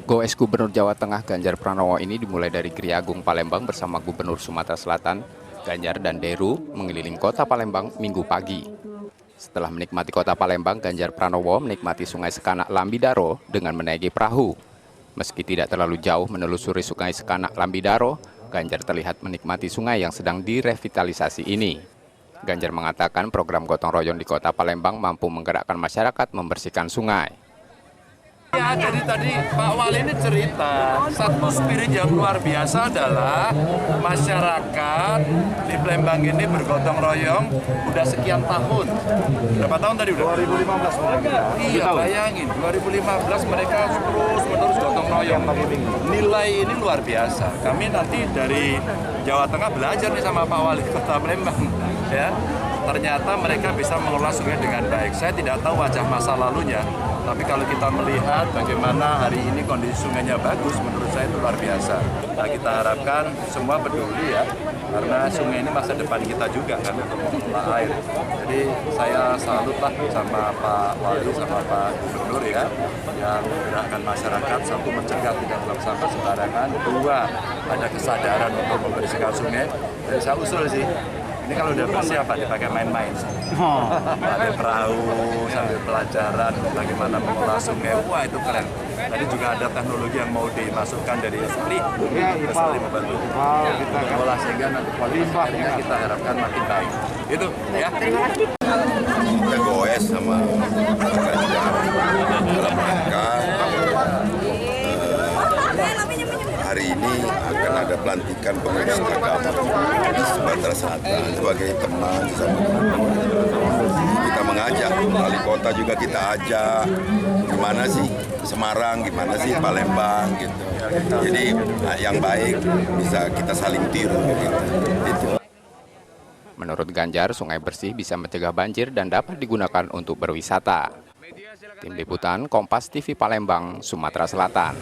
Goes Gubernur Jawa Tengah Ganjar Pranowo ini dimulai dari Gria Agung Palembang bersama Gubernur Sumatera Selatan, Ganjar dan Deru mengelilingi kota Palembang Minggu pagi. Setelah menikmati kota Palembang, Ganjar Pranowo menikmati Sungai Sekanak Lambidaro dengan menaiki perahu. Meski tidak terlalu jauh menelusuri Sungai Sekanak Lambidaro, Ganjar terlihat menikmati sungai yang sedang direvitalisasi ini. Ganjar mengatakan program gotong royong di kota Palembang mampu menggerakkan masyarakat membersihkan sungai. Ya, jadi tadi Pak Wali ini cerita, satu spirit yang luar biasa adalah masyarakat di Palembang ini bergotong royong udah sekian tahun. Berapa tahun tadi udah? 2015. Iya, bayangin, 2015 mereka terus-menerus gotong royong. Nilai ini luar biasa. Kami nanti dari Jawa Tengah belajar nih sama Pak Wali Kota Palembang. Ya, ternyata mereka bisa mengelola sungai dengan baik. Saya tidak tahu wajah masa lalunya, tapi kalau kita melihat bagaimana hari ini kondisi sungainya bagus, menurut saya itu luar biasa. Nah, kita harapkan semua peduli ya, karena sungai ini masa depan kita juga kan untuk mengelola air. Jadi saya salutlah sama Pak Wali, sama Pak Gubernur ya, yang menggerakkan masyarakat, satu mencegah tidak buang sampah sembarangan, dua ada kesadaran untuk membersihkan sungai. Dan saya usul sih, ini kalau udah bersih apa dipakai main-main, pakai perahu sambil pelajaran bagaimana mengolah sungai. Wah, itu keren. Tadi juga ada teknologi yang mau dimasukkan dari Esli membantu kita mengolah sehingga nanti kualitas airnya kita harapkan makin baik. Itu ya. Kita goes sama Ganjar dalam rangka hari ini akan ada pelantikan pengurus agama di Sumatera Selatan sebagai teman sama kita mengajak wali kota juga kita ajak gimana sih Semarang, gimana sih Palembang gitu. Jadi yang baik bisa kita saling tiru gitu. Menurut Ganjar, sungai bersih bisa mencegah banjir dan dapat digunakan untuk berwisata. Tim Liputan Kompas TV Palembang, Sumatera Selatan.